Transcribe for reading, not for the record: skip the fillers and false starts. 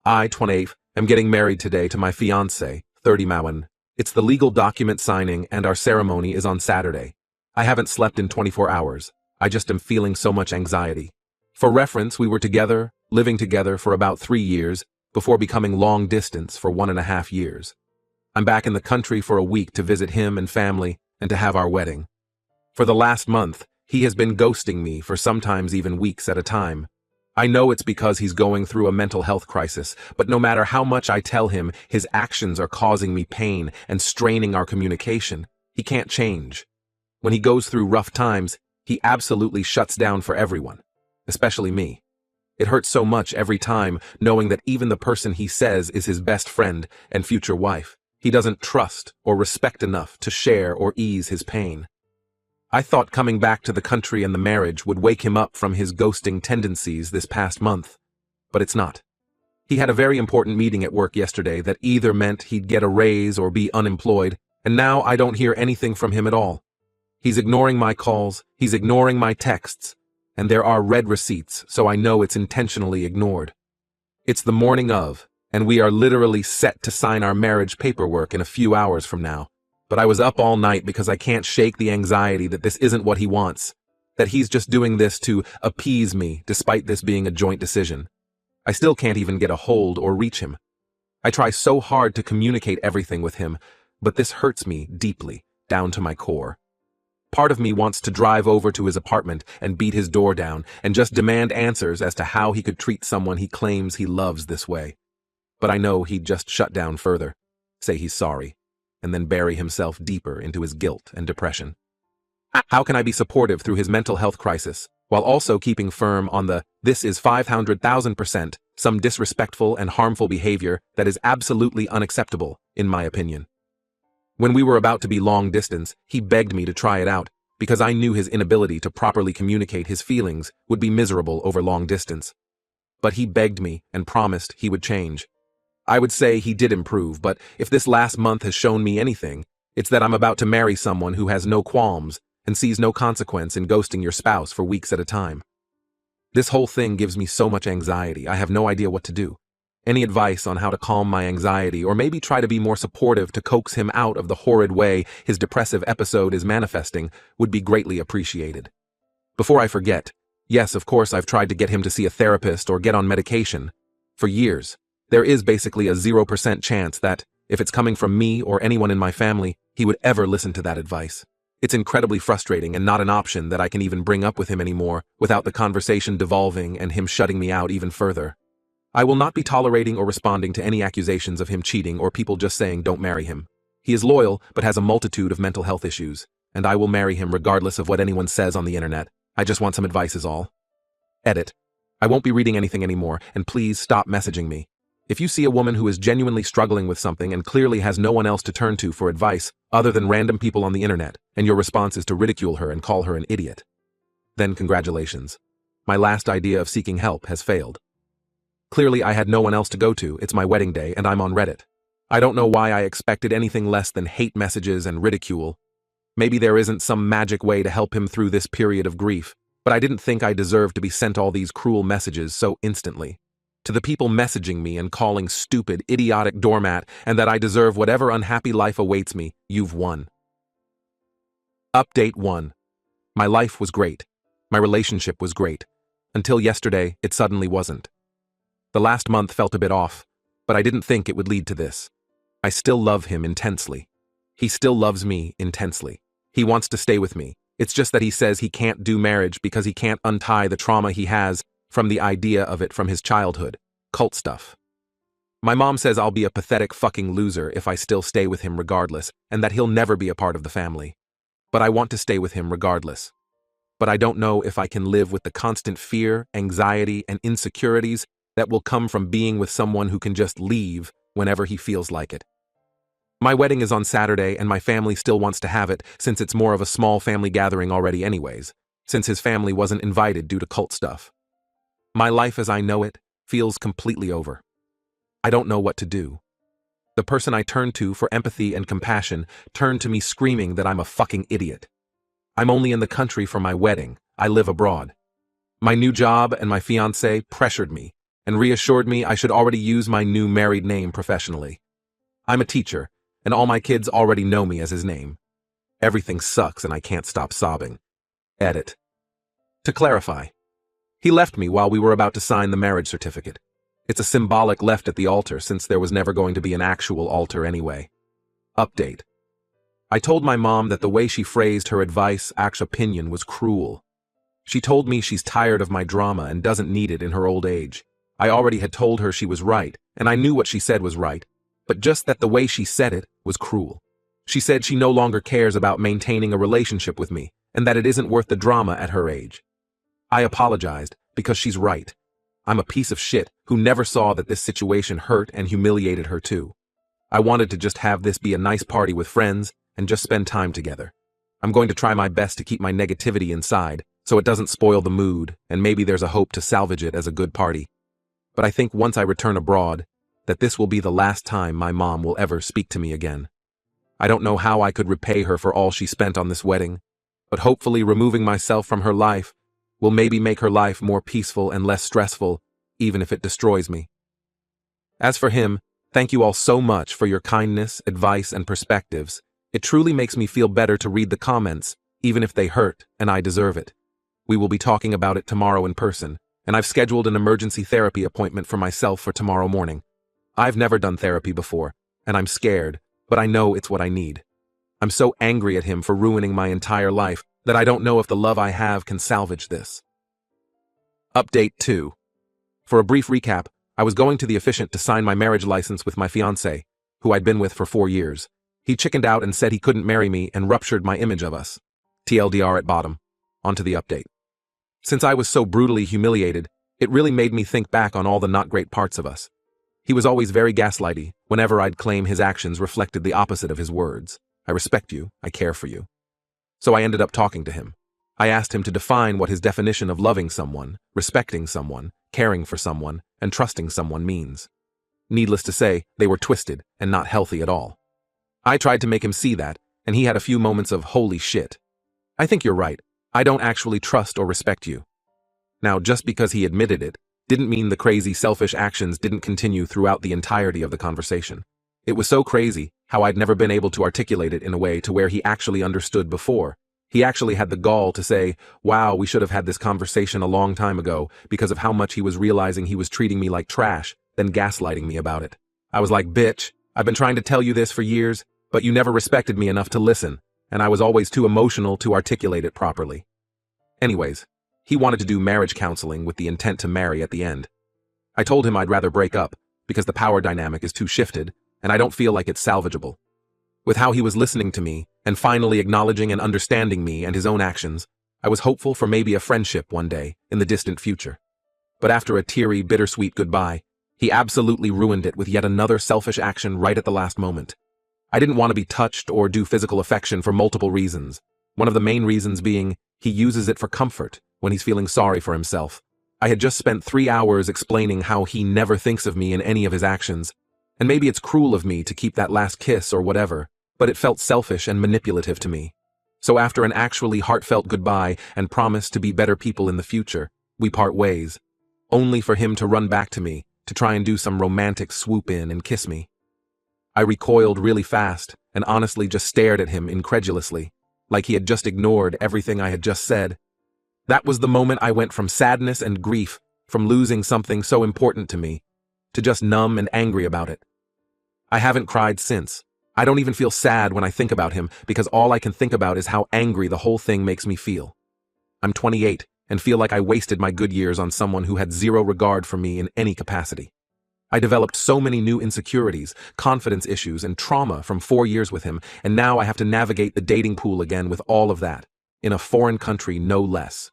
I, 28, am getting married today to my fiancé, 30 Mawan. It's the legal document signing and our ceremony is on Saturday. I haven't slept in 24 hours. I just am feeling so much anxiety. For reference, we were together, living together for about 3 years, before becoming long distance for 1.5 years. I'm back in the country for a week to visit him and family and to have our wedding. For the last month, he has been ghosting me for sometimes even weeks at a time. I know it's because he's going through a mental health crisis, but no matter how much I tell him, his actions are causing me pain and straining our communication. He can't change. When he goes through rough times, he absolutely shuts down for everyone, especially me. It hurts so much every time knowing that even the person he says is his best friend and future wife, he doesn't trust or respect enough to share or ease his pain. I thought coming back to the country and the marriage would wake him up from his ghosting tendencies this past month, but it's not. He had a very important meeting at work yesterday that either meant he'd get a raise or be unemployed, and now I don't hear anything from him at all. He's ignoring my calls, he's ignoring my texts, and there are red receipts, so I know it's intentionally ignored. It's the morning of, and we are literally set to sign our marriage paperwork in a few hours from now. But I was up all night because I can't shake the anxiety that this isn't what he wants, that he's just doing this to appease me despite this being a joint decision. I still can't even get a hold or reach him. I try so hard to communicate everything with him, but this hurts me deeply, down to my core. Part of me wants to drive over to his apartment and beat his door down and just demand answers as to how he could treat someone he claims he loves this way. But I know he'd just shut down further, say he's sorry, and then bury himself deeper into his guilt and depression. How can I be supportive through his mental health crisis, while also keeping firm on the "this is 500,000% some disrespectful and harmful behavior that is absolutely unacceptable, in my opinion"? When we were about to be long distance, he begged me to try it out, because I knew his inability to properly communicate his feelings would be miserable over long distance. But he begged me and promised he would change. I would say he did improve, but if this last month has shown me anything, it's that I'm about to marry someone who has no qualms and sees no consequence in ghosting your spouse for weeks at a time. This whole thing gives me so much anxiety, I have no idea what to do. Any advice on how to calm my anxiety or maybe try to be more supportive to coax him out of the horrid way his depressive episode is manifesting would be greatly appreciated. Before I forget, yes, of course I've tried to get him to see a therapist or get on medication. For years. There is basically a 0% chance that, if it's coming from me or anyone in my family, he would ever listen to that advice. It's incredibly frustrating and not an option that I can even bring up with him anymore without the conversation devolving and him shutting me out even further. I will not be tolerating or responding to any accusations of him cheating or people just saying don't marry him. He is loyal but has a multitude of mental health issues, and I will marry him regardless of what anyone says on the internet. I just want some advice is all. Edit. I won't be reading anything anymore, and please stop messaging me. If you see a woman who is genuinely struggling with something and clearly has no one else to turn to for advice other than random people on the internet, and your response is to ridicule her and call her an idiot, then congratulations. My last idea of seeking help has failed. Clearly I had no one else to go to, it's my wedding day, and I'm on Reddit. I don't know why I expected anything less than hate messages and ridicule. Maybe there isn't some magic way to help him through this period of grief, but I didn't think I deserved to be sent all these cruel messages so instantly. To the people messaging me and calling stupid, idiotic doormat and that I deserve whatever unhappy life awaits me, you've won. Update 1. My life was great. My relationship was great. Until yesterday, it suddenly wasn't. The last month felt a bit off, but I didn't think it would lead to this. I still love him intensely. He still loves me intensely. He wants to stay with me. It's just that he says he can't do marriage because he can't untie the trauma he has from the idea of it from his childhood. Cult stuff. My mom says I'll be a pathetic fucking loser if I still stay with him regardless, and that he'll never be a part of the family. But I want to stay with him regardless. But I don't know if I can live with the constant fear, anxiety, and insecurities that will come from being with someone who can just leave whenever he feels like it. My wedding is on Saturday and my family still wants to have it since it's more of a small family gathering already anyways, since his family wasn't invited due to cult stuff. My life as I know it feels completely over. I don't know what to do. The person I turned to for empathy and compassion turned to me screaming that I'm a fucking idiot. I'm only in the country for my wedding. I live abroad. My new job and my fiancé pressured me, and reassured me I should already use my new married name professionally. I'm a teacher, and all my kids already know me as his name. Everything sucks and I can't stop sobbing. Edit. To clarify, he left me while we were about to sign the marriage certificate. It's a symbolic left at the altar since there was never going to be an actual altar anyway. Update. I told my mom that the way she phrased her advice/opinion was cruel. She told me she's tired of my drama and doesn't need it in her old age. I already had told her she was right, and I knew what she said was right, but just that the way she said it was cruel. She said she no longer cares about maintaining a relationship with me, and that it isn't worth the drama at her age. I apologized, because she's right. I'm a piece of shit who never saw that this situation hurt and humiliated her too. I wanted to just have this be a nice party with friends and just spend time together. I'm going to try my best to keep my negativity inside so it doesn't spoil the mood, and maybe there's a hope to salvage it as a good party. But I think once I return abroad, that this will be the last time my mom will ever speak to me again. I don't know how I could repay her for all she spent on this wedding, but hopefully removing myself from her life will maybe make her life more peaceful and less stressful, even if it destroys me. As for him, thank you all so much for your kindness, advice, and perspectives. It truly makes me feel better to read the comments, even if they hurt, and I deserve it. We will be talking about it tomorrow in person, and I've scheduled an emergency therapy appointment for myself for tomorrow morning. I've never done therapy before, and I'm scared, but I know it's what I need. I'm so angry at him for ruining my entire life that I don't know if the love I have can salvage this. Update 2. For a brief recap, I was going to the officiant to sign my marriage license with my fiancé, who I'd been with for 4 years. He chickened out and said he couldn't marry me and ruptured my image of us. TLDR at bottom. Onto the update. Since I was so brutally humiliated, it really made me think back on all the not great parts of us. He was always very gaslighty whenever I'd claim his actions reflected the opposite of his words. I respect you, I care for you. So I ended up talking to him. I asked him to define what his definition of loving someone, respecting someone, caring for someone, and trusting someone means. Needless to say, they were twisted and not healthy at all. I tried to make him see that, and he had a few moments of holy shit. I think you're right. I don't actually trust or respect you. Now, just because he admitted it, didn't mean the crazy selfish actions didn't continue throughout the entirety of the conversation. It was so crazy how I'd never been able to articulate it in a way to where he actually understood before. He actually had the gall to say, wow, we should have had this conversation a long time ago because of how much he was realizing he was treating me like trash, then gaslighting me about it. I was like, bitch, I've been trying to tell you this for years, but you never respected me enough to listen, and I was always too emotional to articulate it properly. Anyways, he wanted to do marriage counseling with the intent to marry at the end. I told him I'd rather break up because the power dynamic is too shifted, and I don't feel like it's salvageable. With how he was listening to me and finally acknowledging and understanding me and his own actions, I was hopeful for maybe a friendship one day in the distant future. But after a teary, bittersweet goodbye, he absolutely ruined it with yet another selfish action right at the last moment. I didn't want to be touched or do physical affection for multiple reasons. One of the main reasons being he uses it for comfort when he's feeling sorry for himself. I had just spent 3 hours explaining how he never thinks of me in any of his actions, and maybe it's cruel of me to keep that last kiss or whatever, but it felt selfish and manipulative to me. So after an actually heartfelt goodbye and promise to be better people in the future, we part ways, only for him to run back to me to try and do some romantic swoop in and kiss me. I recoiled really fast and honestly just stared at him incredulously, like he had just ignored everything I had just said. That was the moment I went from sadness and grief, from losing something so important to me, to just numb and angry about it. I haven't cried since. I don't even feel sad when I think about him because all I can think about is how angry the whole thing makes me feel. I'm 28 and feel like I wasted my good years on someone who had zero regard for me in any capacity. I developed so many new insecurities, confidence issues, and trauma from 4 years with him, and now I have to navigate the dating pool again with all of that, in a foreign country no less.